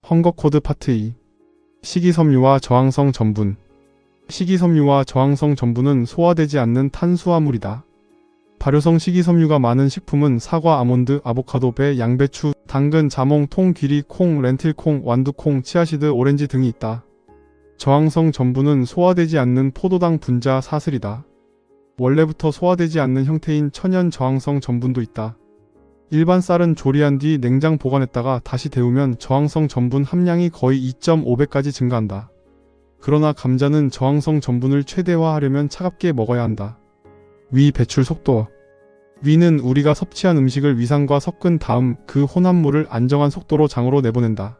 헝거코드 파트 2. 식이섬유와 저항성 전분. 식이섬유와 저항성 전분은 소화되지 않는 탄수화물이다. 발효성 식이섬유가 많은 식품은 사과, 아몬드, 아보카도, 배, 양배추, 당근, 자몽, 통, 귀리, 콩, 렌틸콩, 완두콩, 치아시드, 오렌지 등이 있다. 저항성 전분은 소화되지 않는 포도당 분자 사슬이다. 원래부터 소화되지 않는 형태인 천연 저항성 전분도 있다. 일반 쌀은 조리한 뒤 냉장 보관했다가 다시 데우면 저항성 전분 함량이 거의 2.5배까지 증가한다. 그러나 감자는 저항성 전분을 최대화하려면 차갑게 먹어야 한다. 위 배출 속도. 위는 우리가 섭취한 음식을 위산과 섞은 다음 그 혼합물을 안정한 속도로 장으로 내보낸다.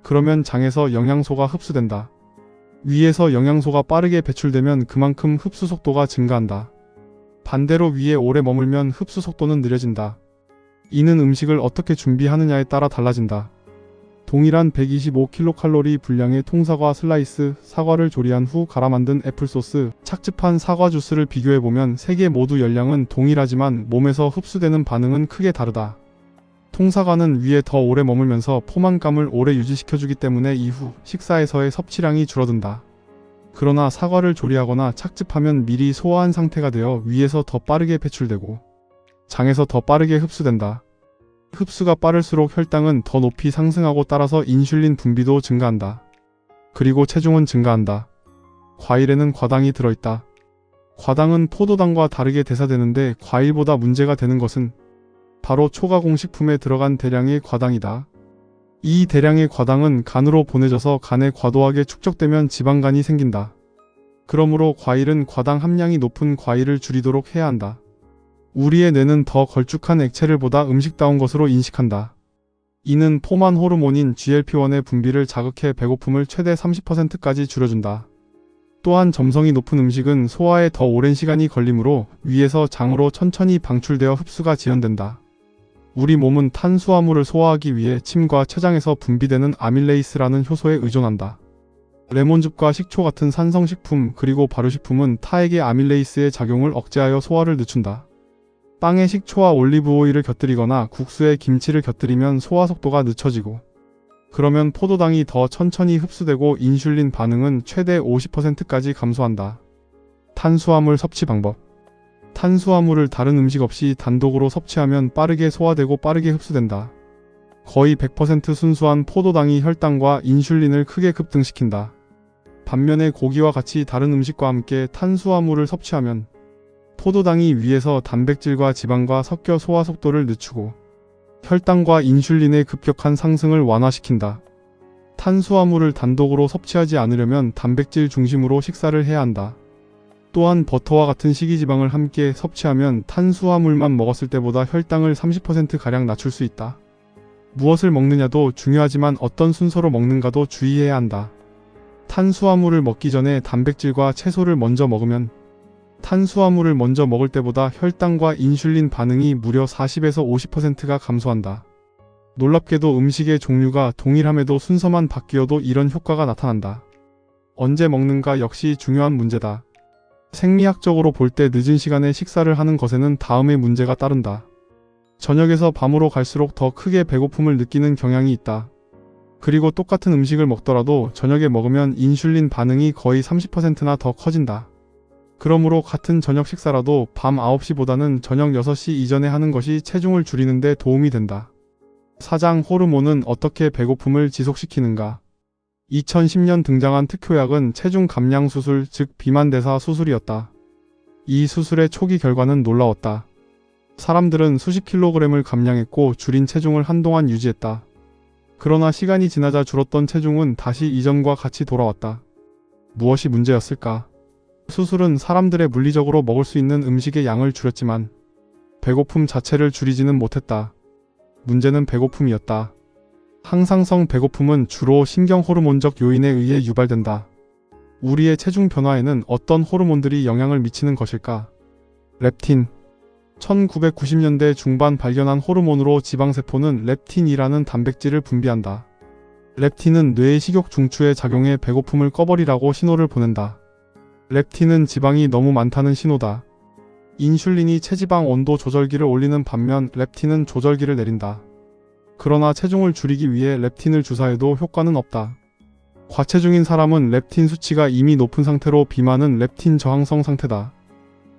그러면 장에서 영양소가 흡수된다. 위에서 영양소가 빠르게 배출되면 그만큼 흡수 속도가 증가한다. 반대로 위에 오래 머물면 흡수 속도는 느려진다. 이는 음식을 어떻게 준비하느냐에 따라 달라진다. 동일한 125kcal 분량의 통사과 슬라이스, 사과를 조리한 후 갈아 만든 애플소스, 착즙한 사과 주스를 비교해보면 세 개 모두 열량은 동일하지만 몸에서 흡수되는 반응은 크게 다르다. 통사과는 위에 더 오래 머물면서 포만감을 오래 유지시켜주기 때문에 이후 식사에서의 섭취량이 줄어든다. 그러나 사과를 조리하거나 착즙하면 미리 소화한 상태가 되어 위에서 더 빠르게 배출되고 장에서 더 빠르게 흡수된다. 흡수가 빠를수록 혈당은 더 높이 상승하고 따라서 인슐린 분비도 증가한다. 그리고 체중은 증가한다. 과일에는 과당이 들어있다. 과당은 포도당과 다르게 대사되는데 과일보다 문제가 되는 것은 바로 초가공식품에 들어간 대량의 과당이다. 이 대량의 과당은 간으로 보내져서 간에 과도하게 축적되면 지방간이 생긴다. 그러므로 과일은 과당 함량이 높은 과일을 줄이도록 해야 한다. 우리의 뇌는 더 걸쭉한 액체를 보다 음식다운 것으로 인식한다. 이는 포만 호르몬인 GLP-1의 분비를 자극해 배고픔을 최대 30%까지 줄여준다. 또한 점성이 높은 음식은 소화에 더 오랜 시간이 걸리므로 위에서 장으로 천천히 방출되어 흡수가 지연된다. 우리 몸은 탄수화물을 소화하기 위해 침과 췌장에서 분비되는 아밀레이스라는 효소에 의존한다. 레몬즙과 식초 같은 산성식품 그리고 발효식품은 타액의 아밀레이스의 작용을 억제하여 소화를 늦춘다. 빵에 식초와 올리브오일을 곁들이거나 국수에 김치를 곁들이면 소화 속도가 늦춰지고 그러면 포도당이 더 천천히 흡수되고 인슐린 반응은 최대 50%까지 감소한다. 탄수화물 섭취 방법. 탄수화물을 다른 음식 없이 단독으로 섭취하면 빠르게 소화되고 빠르게 흡수된다. 거의 100% 순수한 포도당이 혈당과 인슐린을 크게 급등시킨다. 반면에 고기와 같이 다른 음식과 함께 탄수화물을 섭취하면 포도당이 위에서 단백질과 지방과 섞여 소화 속도를 늦추고 혈당과 인슐린의 급격한 상승을 완화시킨다. 탄수화물을 단독으로 섭취하지 않으려면 단백질 중심으로 식사를 해야 한다. 또한 버터와 같은 식이지방을 함께 섭취하면 탄수화물만 먹었을 때보다 혈당을 30%가량 낮출 수 있다. 무엇을 먹느냐도 중요하지만 어떤 순서로 먹는가도 주의해야 한다. 탄수화물을 먹기 전에 단백질과 채소를 먼저 먹으면 탄수화물을 먼저 먹을 때보다 혈당과 인슐린 반응이 무려 40에서 50%가 감소한다. 놀랍게도 음식의 종류가 동일함에도 순서만 바뀌어도 이런 효과가 나타난다. 언제 먹는가 역시 중요한 문제다. 생리학적으로 볼 때 늦은 시간에 식사를 하는 것에는 다음의 문제가 따른다. 저녁에서 밤으로 갈수록 더 크게 배고픔을 느끼는 경향이 있다. 그리고 똑같은 음식을 먹더라도 저녁에 먹으면 인슐린 반응이 거의 30%나 더 커진다. 그러므로 같은 저녁 식사라도 밤 9시보다는 저녁 6시 이전에 하는 것이 체중을 줄이는 데 도움이 된다. 사장 호르몬은 어떻게 배고픔을 지속시키는가? 2010년 등장한 특효약은 체중 감량 수술, 즉 비만대사 수술이었다. 이 수술의 초기 결과는 놀라웠다. 사람들은 수십 킬로그램을 감량했고 줄인 체중을 한동안 유지했다. 그러나 시간이 지나자 줄었던 체중은 다시 이전과 같이 돌아왔다. 무엇이 문제였을까? 수술은 사람들의 물리적으로 먹을 수 있는 음식의 양을 줄였지만 배고픔 자체를 줄이지는 못했다. 문제는 배고픔이었다. 항상성 배고픔은 주로 신경호르몬적 요인에 의해 유발된다. 우리의 체중 변화에는 어떤 호르몬들이 영향을 미치는 것일까? 렙틴. 1990년대 중반 발견한 호르몬으로 지방세포는 렙틴이라는 단백질을 분비한다. 렙틴은 뇌의 식욕 중추에 작용해 배고픔을 꺼버리라고 신호를 보낸다. 렙틴은 지방이 너무 많다는 신호다. 인슐린이 체지방 온도 조절기를 올리는 반면 렙틴은 조절기를 내린다. 그러나 체중을 줄이기 위해 렙틴을 주사해도 효과는 없다. 과체중인 사람은 렙틴 수치가 이미 높은 상태로 비만은 렙틴 저항성 상태다.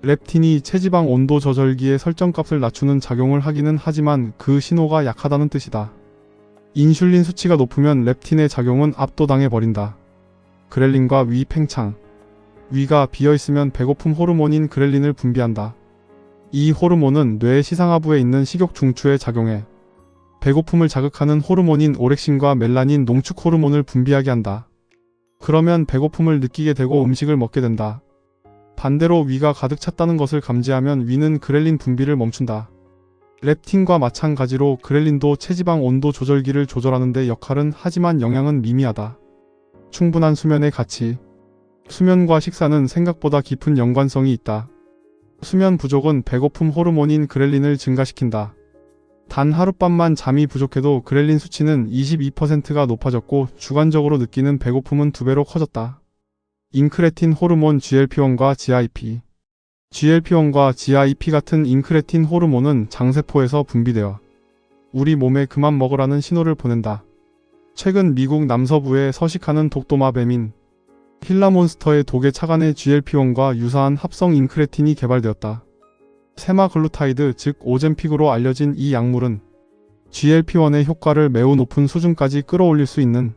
렙틴이 체지방 온도 조절기의 설정값을 낮추는 작용을 하기는 하지만 그 신호가 약하다는 뜻이다. 인슐린 수치가 높으면 렙틴의 작용은 압도당해 버린다. 그렐린과 위 팽창. 위가 비어있으면 배고픔 호르몬인 그렐린을 분비한다. 이 호르몬은 뇌 시상하부에 있는 식욕 중추에 작용해 배고픔을 자극하는 호르몬인 오렉신과 멜라닌 농축 호르몬을 분비하게 한다. 그러면 배고픔을 느끼게 되고 음식을 먹게 된다. 반대로 위가 가득 찼다는 것을 감지하면 위는 그렐린 분비를 멈춘다. 렙틴과 마찬가지로 그렐린도 체지방 온도 조절기를 조절하는 데 역할은 하지만 영향은 미미하다. 충분한 수면의 가치. 수면과 식사는 생각보다 깊은 연관성이 있다. 수면 부족은 배고픔 호르몬인 그렐린을 증가시킨다. 단 하룻밤만 잠이 부족해도 그렐린 수치는 22%가 높아졌고 주관적으로 느끼는 배고픔은 2배로 커졌다. 인크레틴 호르몬 GLP-1과 GIP. GLP-1과 GIP 같은 인크레틴 호르몬은 장세포에서 분비되어 우리 몸에 그만 먹으라는 신호를 보낸다. 최근 미국 남서부에 서식하는 독도마뱀인 힐라몬스터의 독에 차간의 GLP-1과 유사한 합성 인크레틴이 개발되었다. 세마글루타이드 즉 오젬픽으로 알려진 이 약물은 GLP-1의 효과를 매우 높은 수준까지 끌어올릴 수 있는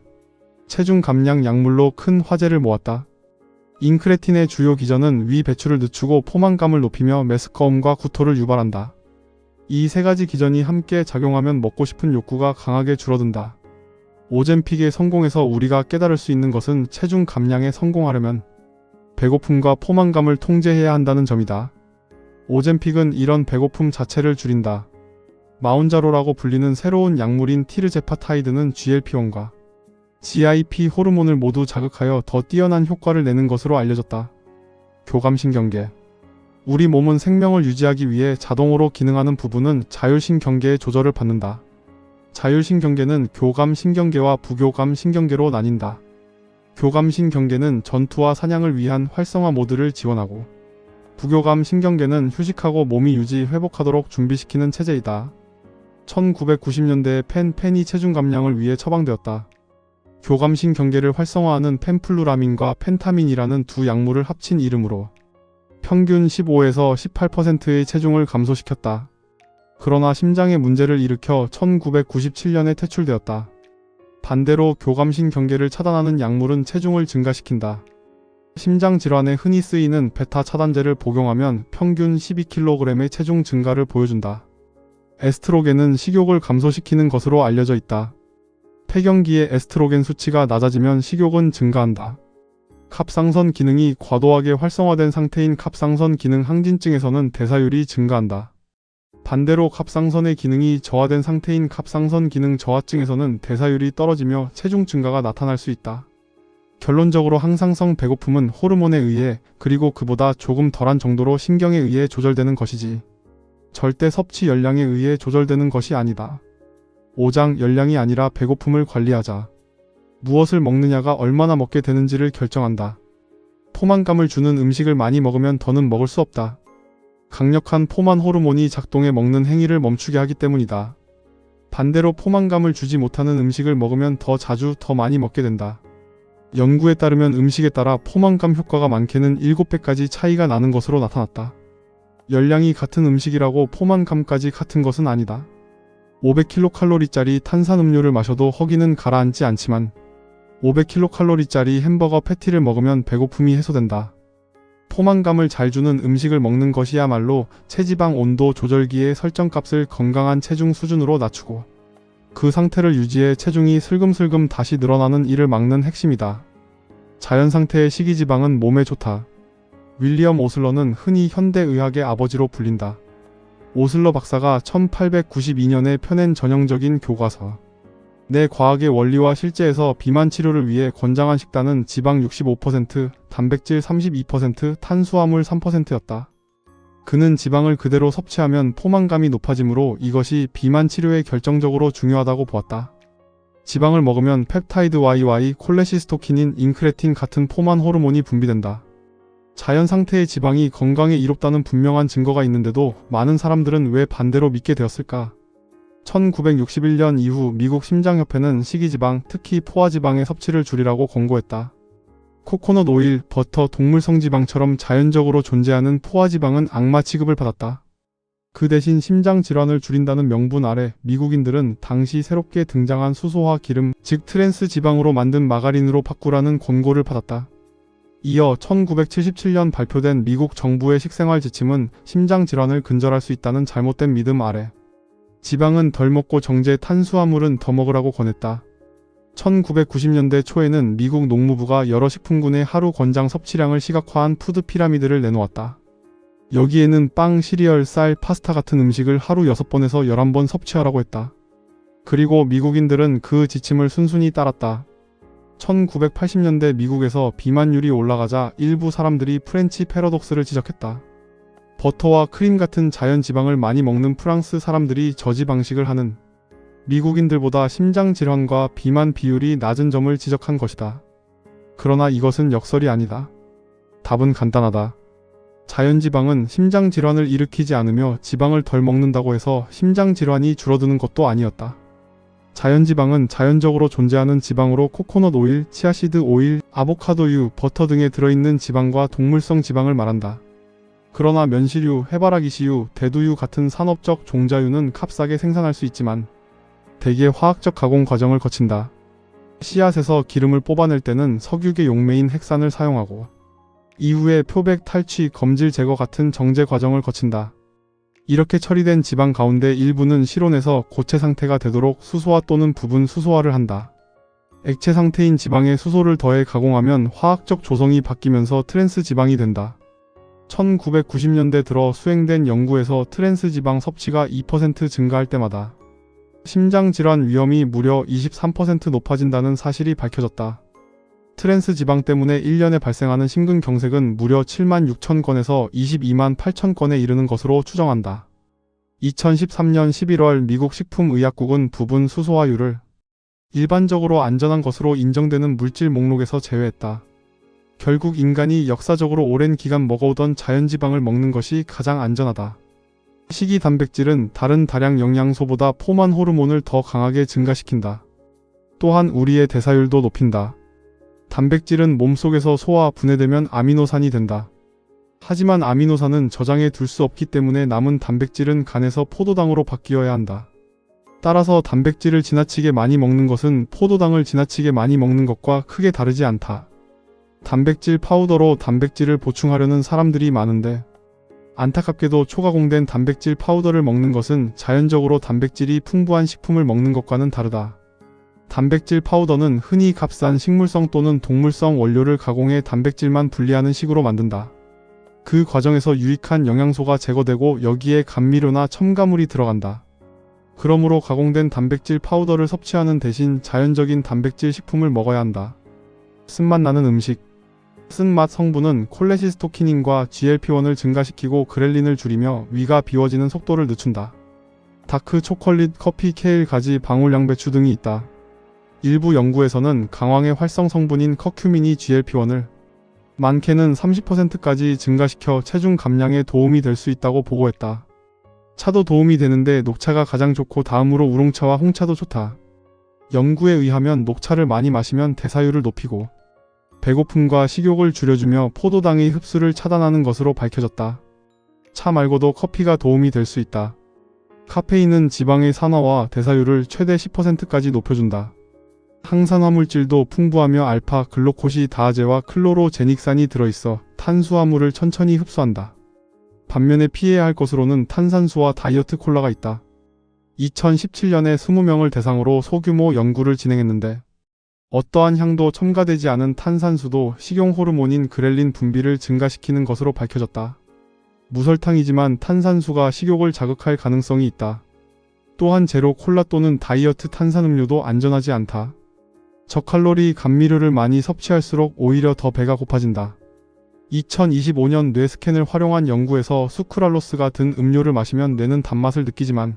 체중 감량 약물로 큰 화제를 모았다. 인크레틴의 주요 기전은 위 배출을 늦추고 포만감을 높이며 메스꺼움과 구토를 유발한다. 이 세 가지 기전이 함께 작용하면 먹고 싶은 욕구가 강하게 줄어든다. 오젬픽에 성공해서 우리가 깨달을 수 있는 것은 체중 감량에 성공하려면 배고픔과 포만감을 통제해야 한다는 점이다. 오젬픽은 이런 배고픔 자체를 줄인다. 마운자로라고 불리는 새로운 약물인 티르제파타이드는 GLP-1과 GIP 호르몬을 모두 자극하여 더 뛰어난 효과를 내는 것으로 알려졌다. 교감신경계. 우리 몸은 생명을 유지하기 위해 자동으로 기능하는 부분은 자율신경계의 조절을 받는다. 자율신경계는 교감신경계와 부교감신경계로 나뉜다. 교감신경계는 전투와 사냥을 위한 활성화 모드를 지원하고 부교감신경계는 휴식하고 몸이 회복하도록 준비시키는 체제이다. 1990년대에 펜이 체중 감량을 위해 처방되었다. 교감신경계를 활성화하는 펜플루라민과 펜타민이라는 두 약물을 합친 이름으로 평균 15에서 18%의 체중을 감소시켰다. 그러나 심장에 문제를 일으켜 1997년에 퇴출되었다. 반대로 교감신경계를 차단하는 약물은 체중을 증가시킨다. 심장질환에 흔히 쓰이는 베타 차단제를 복용하면 평균 12kg의 체중 증가를 보여준다. 에스트로겐은 식욕을 감소시키는 것으로 알려져 있다. 폐경기의 에스트로겐 수치가 낮아지면 식욕은 증가한다. 갑상선 기능이 과도하게 활성화된 상태인 갑상선 기능 항진증에서는 대사율이 증가한다. 반대로 갑상선의 기능이 저하된 상태인 갑상선 기능 저하증에서는 대사율이 떨어지며 체중 증가가 나타날 수 있다. 결론적으로 항상성 배고픔은 호르몬에 의해 그리고 그보다 조금 덜한 정도로 신경에 의해 조절되는 것이지 절대 섭취 열량에 의해 조절되는 것이 아니다. 5장 열량이 아니라 배고픔을 관리하자. 무엇을 먹느냐가 얼마나 먹게 되는지를 결정한다. 포만감을 주는 음식을 많이 먹으면 더는 먹을 수 없다. 강력한 포만 호르몬이 작동해 먹는 행위를 멈추게 하기 때문이다. 반대로 포만감을 주지 못하는 음식을 먹으면 더 자주 더 많이 먹게 된다. 연구에 따르면 음식에 따라 포만감 효과가 많게는 7배까지 차이가 나는 것으로 나타났다. 열량이 같은 음식이라고 포만감까지 같은 것은 아니다. 500kcal짜리 탄산음료를 마셔도 허기는 가라앉지 않지만 500kcal짜리 햄버거 패티를 먹으면 배고픔이 해소된다. 포만감을 잘 주는 음식을 먹는 것이야말로 체지방 온도 조절기의 설정값을 건강한 체중 수준으로 낮추고 그 상태를 유지해 체중이 슬금슬금 다시 늘어나는 이를 막는 핵심이다. 자연상태의 식이지방은 몸에 좋다. 윌리엄 오슬러는 흔히 현대의학의 아버지로 불린다. 오슬러 박사가 1892년에 펴낸 전형적인 교과서 내 과학의 원리와 실제에서 비만 치료를 위해 권장한 식단은 지방 65%, 단백질 32%, 탄수화물 3%였다. 그는 지방을 그대로 섭취하면 포만감이 높아지므로 이것이 비만 치료에 결정적으로 중요하다고 보았다. 지방을 먹으면 펩타이드 YY, 콜레시스토킨인, 인크레틴 같은 포만 호르몬이 분비된다. 자연 상태의 지방이 건강에 이롭다는 분명한 증거가 있는데도 많은 사람들은 왜 반대로 믿게 되었을까? 1961년 이후 미국 심장협회는 식이지방, 특히 포화지방의 섭취를 줄이라고 권고했다. 코코넛 오일, 버터, 동물성 지방처럼 자연적으로 존재하는 포화지방은 악마 취급을 받았다. 그 대신 심장질환을 줄인다는 명분 아래 미국인들은 당시 새롭게 등장한 수소화 기름, 즉 트랜스 지방으로 만든 마가린으로 바꾸라는 권고를 받았다. 이어 1977년 발표된 미국 정부의 식생활 지침은 심장질환을 근절할 수 있다는 잘못된 믿음 아래 지방은 덜 먹고 정제 탄수화물은 더 먹으라고 권했다. 1990년대 초에는 미국 농무부가 여러 식품군의 하루 권장 섭취량을 시각화한 푸드 피라미드를 내놓았다. 여기에는 빵, 시리얼, 쌀, 파스타 같은 음식을 하루 6번에서 11번 섭취하라고 했다. 그리고 미국인들은 그 지침을 순순히 따랐다. 1980년대 미국에서 비만율이 올라가자 일부 사람들이 프렌치 패러독스를 지적했다. 버터와 크림 같은 자연 지방을 많이 먹는 프랑스 사람들이 저지방식을 하는 미국인들보다 심장질환과 비만 비율이 낮은 점을 지적한 것이다. 그러나 이것은 역설이 아니다. 답은 간단하다. 자연지방은 심장질환을 일으키지 않으며 지방을 덜 먹는다고 해서 심장질환이 줄어드는 것도 아니었다. 자연지방은 자연적으로 존재하는 지방으로 코코넛 오일, 치아씨드 오일, 아보카도유, 버터 등에 들어있는 지방과 동물성 지방을 말한다. 그러나 면시류, 해바라기씨유, 대두유 같은 산업적 종자유는 값싸게 생산할 수 있지만 대개 화학적 가공 과정을 거친다. 씨앗에서 기름을 뽑아낼 때는 석유계 용매인 핵산을 사용하고 이후에 표백, 탈취, 검질 제거 같은 정제 과정을 거친다. 이렇게 처리된 지방 가운데 일부는 실온에서 고체 상태가 되도록 수소화 또는 부분 수소화를 한다. 액체 상태인 지방에 수소를 더해 가공하면 화학적 조성이 바뀌면서 트랜스 지방이 된다. 1990년대 들어 수행된 연구에서 트랜스 지방 섭취가 2% 증가할 때마다 심장질환 위험이 무려 23% 높아진다는 사실이 밝혀졌다. 트랜스 지방 때문에 1년에 발생하는 심근경색은 무려 7만 6천 건에서 22만 8천 건에 이르는 것으로 추정한다. 2013년 11월 미국 식품의약국은 부분 수소화유를 일반적으로 안전한 것으로 인정되는 물질 목록에서 제외했다. 결국 인간이 역사적으로 오랜 기간 먹어오던 자연지방을 먹는 것이 가장 안전하다. 식이 단백질은 다른 다량 영양소보다 포만 호르몬을 더 강하게 증가시킨다. 또한 우리의 대사율도 높인다. 단백질은 몸속에서 소화, 분해되면 아미노산이 된다. 하지만 아미노산은 저장해 둘 수 없기 때문에 남은 단백질은 간에서 포도당으로 바뀌어야 한다. 따라서 단백질을 지나치게 많이 먹는 것은 포도당을 지나치게 많이 먹는 것과 크게 다르지 않다. 단백질 파우더로 단백질을 보충하려는 사람들이 많은데 안타깝게도 초가공된 단백질 파우더를 먹는 것은 자연적으로 단백질이 풍부한 식품을 먹는 것과는 다르다. 단백질 파우더는 흔히 값싼 식물성 또는 동물성 원료를 가공해 단백질만 분리하는 식으로 만든다. 그 과정에서 유익한 영양소가 제거되고 여기에 감미료나 첨가물이 들어간다. 그러므로 가공된 단백질 파우더를 섭취하는 대신 자연적인 단백질 식품을 먹어야 한다. 쓴맛 나는 음식. 쓴맛 성분은 콜레시스토키닌과 GLP-1을 증가시키고 그렐린을 줄이며 위가 비워지는 속도를 늦춘다. 다크 초콜릿, 커피, 케일, 가지, 방울 양배추 등이 있다. 일부 연구에서는 강황의 활성 성분인 커큐민이 GLP-1을 많게는 30%까지 증가시켜 체중 감량에 도움이 될 수 있다고 보고했다. 차도 도움이 되는데 녹차가 가장 좋고 다음으로 우롱차와 홍차도 좋다. 연구에 의하면 녹차를 많이 마시면 대사율을 높이고 배고픔과 식욕을 줄여주며 포도당의 흡수를 차단하는 것으로 밝혀졌다. 차 말고도 커피가 도움이 될 수 있다. 카페인은 지방의 산화와 대사율을 최대 10%까지 높여준다. 항산화 물질도 풍부하며 알파 글루코시다아제와 클로로제닉산이 들어있어 탄수화물을 천천히 흡수한다. 반면에 피해야 할 것으로는 탄산수와 다이어트 콜라가 있다. 2017년에 20명을 대상으로 소규모 연구를 진행했는데 어떠한 향도 첨가되지 않은 탄산수도 식용 호르몬인 그렐린 분비를 증가시키는 것으로 밝혀졌다. 무설탕이지만 탄산수가 식욕을 자극할 가능성이 있다. 또한 제로 콜라 또는 다이어트 탄산음료도 안전하지 않다. 저칼로리 감미료를 많이 섭취할수록 오히려 더 배가 고파진다. 2025년 뇌 스캔을 활용한 연구에서 수크랄로스가 든 음료를 마시면 뇌는 단맛을 느끼지만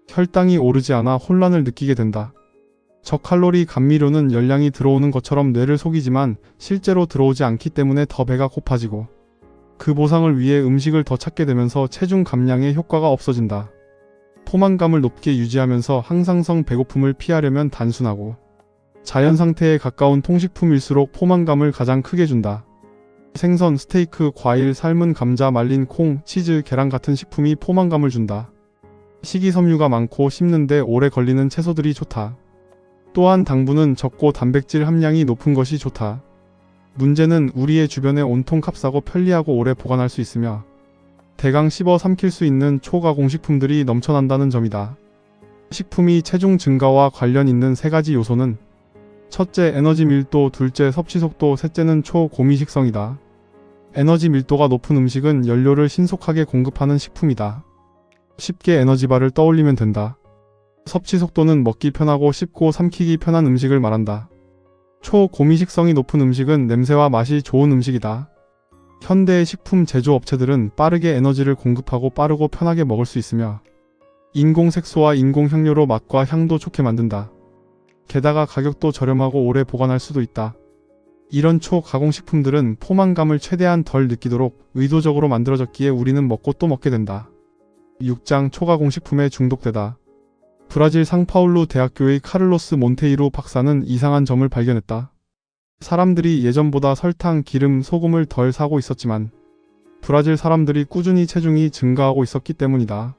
혈당이 오르지 않아 혼란을 느끼게 된다. 저칼로리 감미료는 열량이 들어오는 것처럼 뇌를 속이지만 실제로 들어오지 않기 때문에 더 배가 고파지고 그 보상을 위해 음식을 더 찾게 되면서 체중 감량에 효과가 없어진다. 포만감을 높게 유지하면서 항상성 배고픔을 피하려면 단순하고 자연 상태에 가까운 통식품일수록 포만감을 가장 크게 준다. 생선, 스테이크, 과일, 삶은 감자, 말린 콩, 치즈, 계란 같은 식품이 포만감을 준다. 식이섬유가 많고 씹는데 오래 걸리는 채소들이 좋다. 또한 당분은 적고 단백질 함량이 높은 것이 좋다. 문제는 우리의 주변에 온통 값싸고 편리하고 오래 보관할 수 있으며 대강 씹어 삼킬 수 있는 초가공식품들이 넘쳐난다는 점이다. 식품이 체중 증가와 관련 있는 세 가지 요소는 첫째, 에너지 밀도, 둘째, 섭취 속도, 셋째는 초고미식성이다. 에너지 밀도가 높은 음식은 연료를 신속하게 공급하는 식품이다. 쉽게 에너지바를 떠올리면 된다. 섭취 속도는 먹기 편하고 씹고 삼키기 편한 음식을 말한다. 초고미식성이 높은 음식은 냄새와 맛이 좋은 음식이다. 현대의 식품 제조업체들은 빠르게 에너지를 공급하고 빠르고 편하게 먹을 수 있으며 인공색소와 인공향료로 맛과 향도 좋게 만든다. 게다가 가격도 저렴하고 오래 보관할 수도 있다. 이런 초가공식품들은 포만감을 최대한 덜 느끼도록 의도적으로 만들어졌기에 우리는 먹고 또 먹게 된다. 6장 초가공식품에 중독되다. 브라질 상파울루 대학교의 카를로스 몬테이루 박사는 이상한 점을 발견했다. 사람들이 예전보다 설탕, 기름, 소금을 덜 사고 있었지만 브라질 사람들이 꾸준히 체중이 증가하고 있었기 때문이다.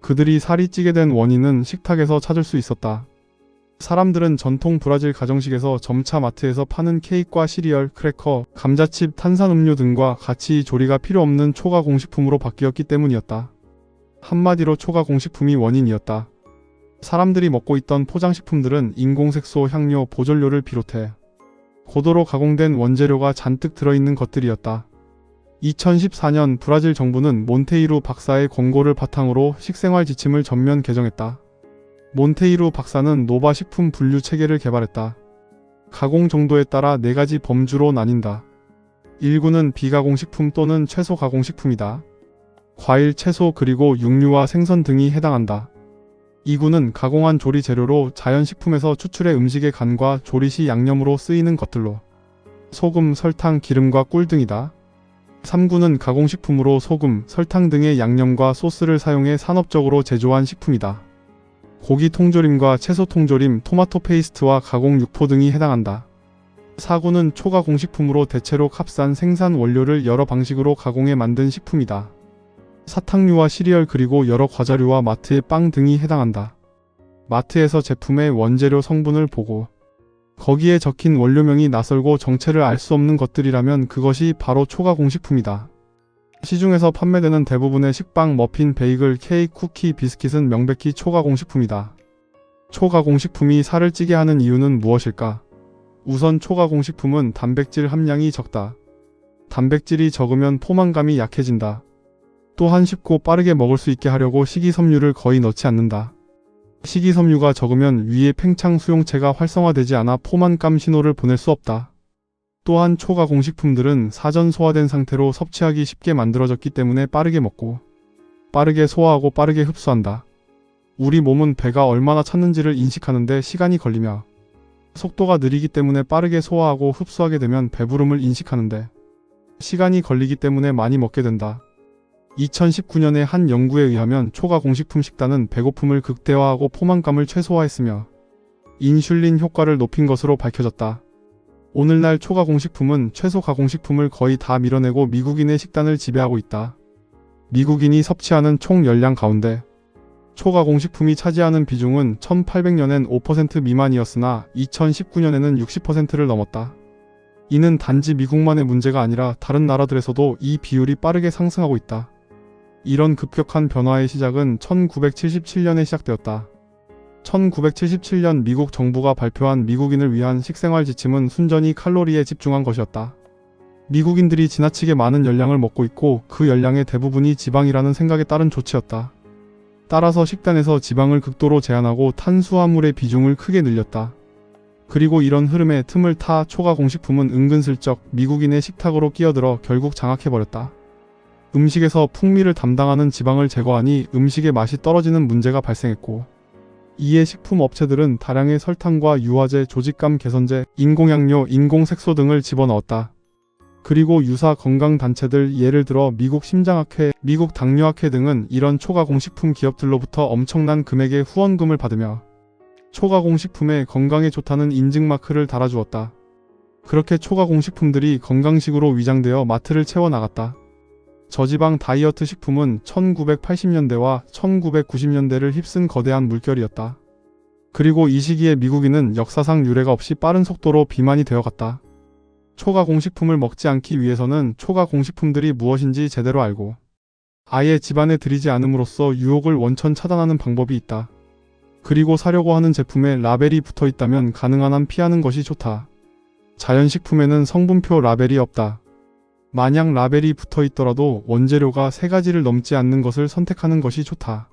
그들이 살이 찌게 된 원인은 식탁에서 찾을 수 있었다. 사람들은 전통 브라질 가정식에서 점차 마트에서 파는 케이크와 시리얼, 크래커, 감자칩, 탄산음료 등과 같이 조리가 필요 없는 초가공식품으로 바뀌었기 때문이었다. 한마디로 초가공식품이 원인이었다. 사람들이 먹고 있던 포장식품들은 인공색소, 향료, 보존료를 비롯해 고도로 가공된 원재료가 잔뜩 들어있는 것들이었다. 2014년 브라질 정부는 몬테이루 박사의 권고를 바탕으로 식생활 지침을 전면 개정했다. 몬테이루 박사는 노바 식품 분류 체계를 개발했다. 가공 정도에 따라 4가지 범주로 나뉜다. 1구는 비가공식품 또는 채소 가공식품이다. 과일, 채소 그리고 육류와 생선 등이 해당한다. 2구는 가공한 조리 재료로 자연식품에서 추출해 음식의 간과 조리 시 양념으로 쓰이는 것들로 소금, 설탕, 기름과 꿀 등이다. 3구는 가공식품으로 소금, 설탕 등의 양념과 소스를 사용해 산업적으로 제조한 식품이다. 고기 통조림과 채소 통조림, 토마토 페이스트와 가공 육포 등이 해당한다. 4구는 초가공식품으로 대체로 값싼 생산 원료를 여러 방식으로 가공해 만든 식품이다. 사탕류와 시리얼 그리고 여러 과자류와 마트의 빵 등이 해당한다. 마트에서 제품의 원재료 성분을 보고 거기에 적힌 원료명이 낯설고 정체를 알 수 없는 것들이라면 그것이 바로 초가공식품이다. 시중에서 판매되는 대부분의 식빵, 머핀, 베이글, 케이크, 쿠키, 비스킷은 명백히 초가공식품이다. 초가공식품이 살을 찌게 하는 이유는 무엇일까? 우선 초가공식품은 단백질 함량이 적다. 단백질이 적으면 포만감이 약해진다. 또한 쉽고 빠르게 먹을 수 있게 하려고 식이섬유를 거의 넣지 않는다. 식이섬유가 적으면 위의 팽창 수용체가 활성화되지 않아 포만감 신호를 보낼 수 없다. 또한 초가공식품들은 사전 소화된 상태로 섭취하기 쉽게 만들어졌기 때문에 빠르게 먹고 빠르게 소화하고 빠르게 흡수한다. 우리 몸은 배가 얼마나 찼는지를 인식하는데 시간이 걸리며 속도가 느리기 때문에 빠르게 소화하고 흡수하게 되면 배부름을 인식하는데 시간이 걸리기 때문에 많이 먹게 된다. 2019년에 한 연구에 의하면 초가공식품 식단은 배고픔을 극대화하고 포만감을 최소화했으며 인슐린 효과를 높인 것으로 밝혀졌다. 오늘날 초가공식품은 채소 가공식품을 거의 다 밀어내고 미국인의 식단을 지배하고 있다. 미국인이 섭취하는 총 열량 가운데 초가공식품이 차지하는 비중은 1800년엔 5% 미만이었으나 2019년에는 60%를 넘었다. 이는 단지 미국만의 문제가 아니라 다른 나라들에서도 이 비율이 빠르게 상승하고 있다. 이런 급격한 변화의 시작은 1977년에 시작되었다. 1977년 미국 정부가 발표한 미국인을 위한 식생활 지침은 순전히 칼로리에 집중한 것이었다. 미국인들이 지나치게 많은 열량을 먹고 있고 그 열량의 대부분이 지방이라는 생각에 따른 조치였다. 따라서 식단에서 지방을 극도로 제한하고 탄수화물의 비중을 크게 늘렸다. 그리고 이런 흐름에 틈을 타 초가공식품은 은근슬쩍 미국인의 식탁으로 끼어들어 결국 장악해버렸다. 음식에서 풍미를 담당하는 지방을 제거하니 음식의 맛이 떨어지는 문제가 발생했고 이에 식품 업체들은 다량의 설탕과 유화제, 조직감 개선제, 인공향료, 인공색소 등을 집어넣었다. 그리고 유사 건강단체들 예를 들어 미국 심장학회, 미국 당뇨학회 등은 이런 초가공식품 기업들로부터 엄청난 금액의 후원금을 받으며 초가공식품에 건강에 좋다는 인증마크를 달아주었다. 그렇게 초가공식품들이 건강식으로 위장되어 마트를 채워나갔다. 저지방 다이어트 식품은 1980년대와 1990년대를 휩쓴 거대한 물결이었다. 그리고 이 시기에 미국인은 역사상 유례가 없이 빠른 속도로 비만이 되어갔다. 초가공식품을 먹지 않기 위해서는 초가공식품들이 무엇인지 제대로 알고 아예 집안에 들이지 않음으로써 유혹을 원천 차단하는 방법이 있다. 그리고 사려고 하는 제품에 라벨이 붙어 있다면 가능한 한 피하는 것이 좋다. 자연식품에는 성분표 라벨이 없다. 만약 라벨이 붙어 있더라도 원재료가 3가지를 넘지 않는 것을 선택하는 것이 좋다.